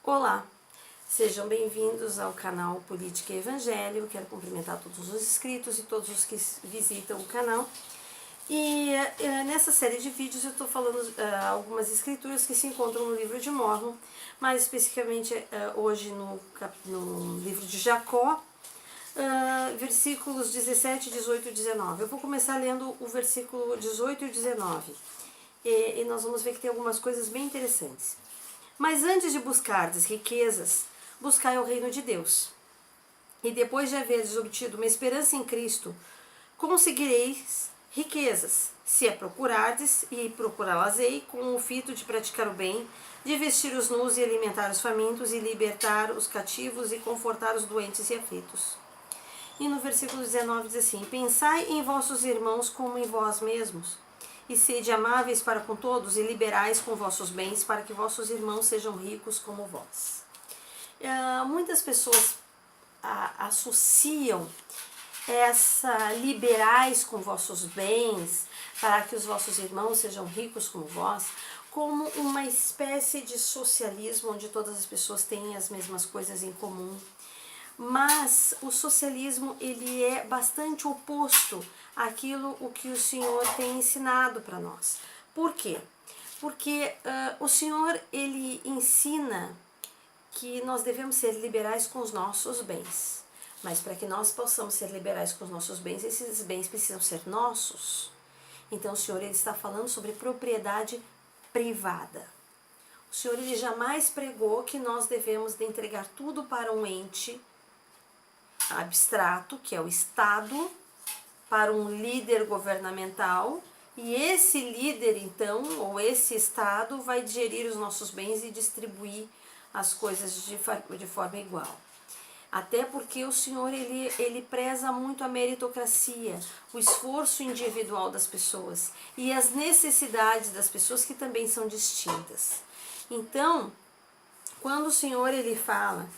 Olá, sejam bem-vindos ao canal Política e Evangelho. Quero cumprimentar todos os inscritos e todos os que visitam o canal. E nessa série de vídeos eu estou falando algumas escrituras que se encontram no livro de Mórmon, mais especificamente hoje no livro de Jacó, versículos 17, 18 e 19. Eu vou começar lendo o versículo 18 e 19 e nós vamos ver que tem algumas coisas bem interessantes. Mas antes de buscardes riquezas, buscai o reino de Deus. E depois de haverdes obtido uma esperança em Cristo, conseguireis riquezas, se a procurardes, e procurá-las-ei com o fito de praticar o bem, de vestir os nus e alimentar os famintos, e libertar os cativos e confortar os doentes e aflitos. E no versículo 19 diz assim: Pensai em vossos irmãos como em vós mesmos, e sede amáveis para com todos, e liberais com vossos bens, para que vossos irmãos sejam ricos como vós. Muitas pessoas associam essa liberais com vossos bens, para que os vossos irmãos sejam ricos como vós, como uma espécie de socialismo onde todas as pessoas têm as mesmas coisas em comum. Mas o socialismo ele é bastante oposto àquilo o que o Senhor tem ensinado para nós. Por quê? Porque o Senhor ele ensina que nós devemos ser liberais com os nossos bens. Mas para que nós possamos ser liberais com os nossos bens, esses bens precisam ser nossos. Então o Senhor ele está falando sobre propriedade privada. O Senhor ele jamais pregou que nós devemos de entregar tudo para um ente abstrato, que é o Estado, para um líder governamental, e esse líder então, ou esse Estado, vai gerir os nossos bens e distribuir as coisas de forma igual. Até porque o Senhor ele preza muito a meritocracia, o esforço individual das pessoas e as necessidades das pessoas que também são distintas. Então, quando o Senhor ele fala,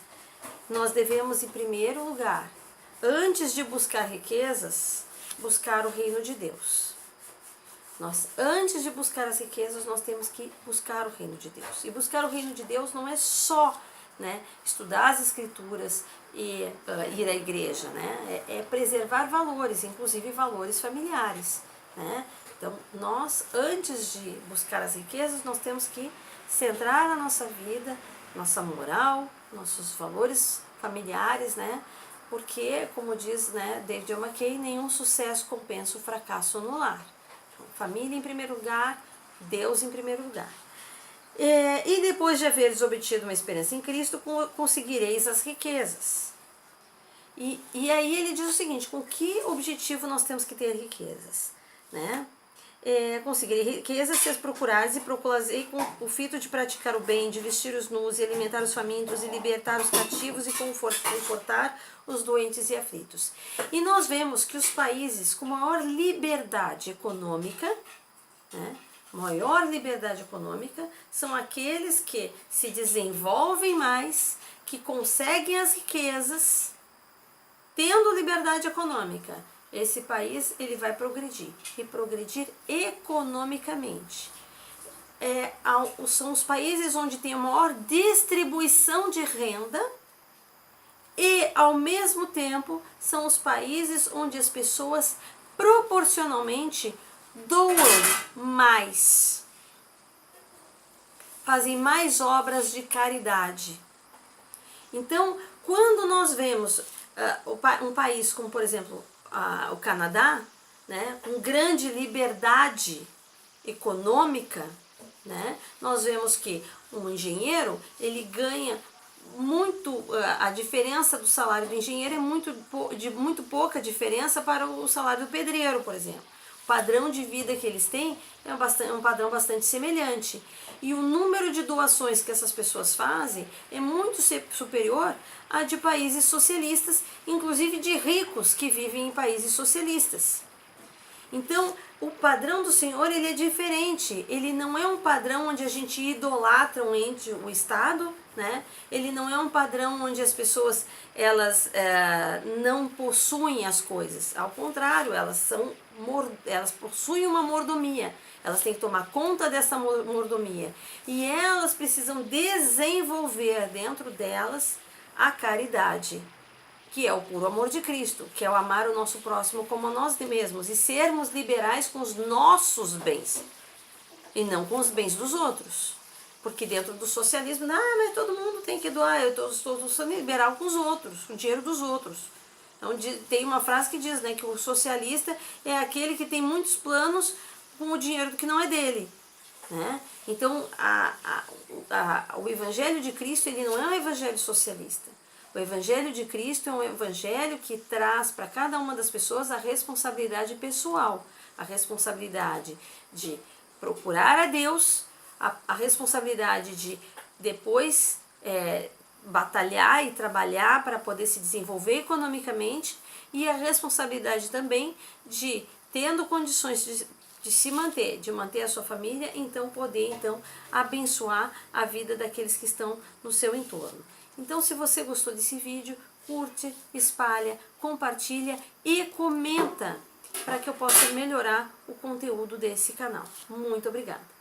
nós devemos em primeiro lugar, antes de buscar riquezas, buscar o reino de Deus. Antes de buscar as riquezas, nós temos que buscar o reino de Deus. E buscar o reino de Deus não é só estudar as escrituras e ir à igreja, é preservar valores, inclusive valores familiares. Então, nós, antes de buscar as riquezas, nós temos que centrar a nossa vida, nossa moral, nossos valores familiares, porque, como diz David McKay, nenhum sucesso compensa o fracasso no lar. Então, família em primeiro lugar, Deus em primeiro lugar. E depois de haveres obtido uma esperança em Cristo, conseguireis as riquezas. E aí ele diz o seguinte: com que objetivo nós temos que ter riquezas? Conseguirei riquezas se as procurares, e procurarei com o fito de praticar o bem, de vestir os nus, e alimentar os famintos, e libertar os cativos, e confortar os doentes e aflitos. E nós vemos que os países com maior liberdade econômica, são aqueles que se desenvolvem mais, que conseguem as riquezas, tendo liberdade econômica. Esse país ele vai progredir, e progredir economicamente. São os países onde tem a maior distribuição de renda e, ao mesmo tempo, são os países onde as pessoas proporcionalmente doam mais, fazem mais obras de caridade. Então, quando nós vemos um país como, por exemplo, o Canadá, com grande liberdade econômica, nós vemos que um engenheiro ele ganha muito, a diferença do salário do engenheiro é de muito pouca diferença para o salário do pedreiro, por exemplo. O padrão de vida que eles têm é um padrão bastante semelhante. E o número de doações que essas pessoas fazem é muito superior a de países socialistas, inclusive de ricos que vivem em países socialistas. Então, o padrão do Senhor, ele é diferente. Ele não é um padrão onde a gente idolatra um ente, o Estado, né? Ele não é um padrão onde as pessoas elas não possuem as coisas. Ao contrário, elas possuem uma mordomia. Elas têm que tomar conta dessa mordomia. E elas precisam desenvolver dentro delas a caridade, que é o puro amor de Cristo, que é o amar o nosso próximo como a nós mesmos e sermos liberais com os nossos bens e não com os bens dos outros. Porque dentro do socialismo, mas todo mundo tem que doar, eu estou sendo liberal com os outros, com o dinheiro dos outros. Então tem uma frase que diz, né, que o socialista é aquele que tem muitos planos com o dinheiro que não é dele. Né? Então o Evangelho de Cristo, ele não é um evangelho socialista. O Evangelho de Cristo é um evangelho que traz para cada uma das pessoas a responsabilidade pessoal, a responsabilidade de procurar a Deus, a responsabilidade de depois batalhar e trabalhar para poder se desenvolver economicamente e a responsabilidade também de, tendo condições de se manter, de manter a sua família, então poder abençoar a vida daqueles que estão no seu entorno. Então, se você gostou desse vídeo, curte, espalha, compartilha e comenta para que eu possa melhorar o conteúdo desse canal. Muito obrigada!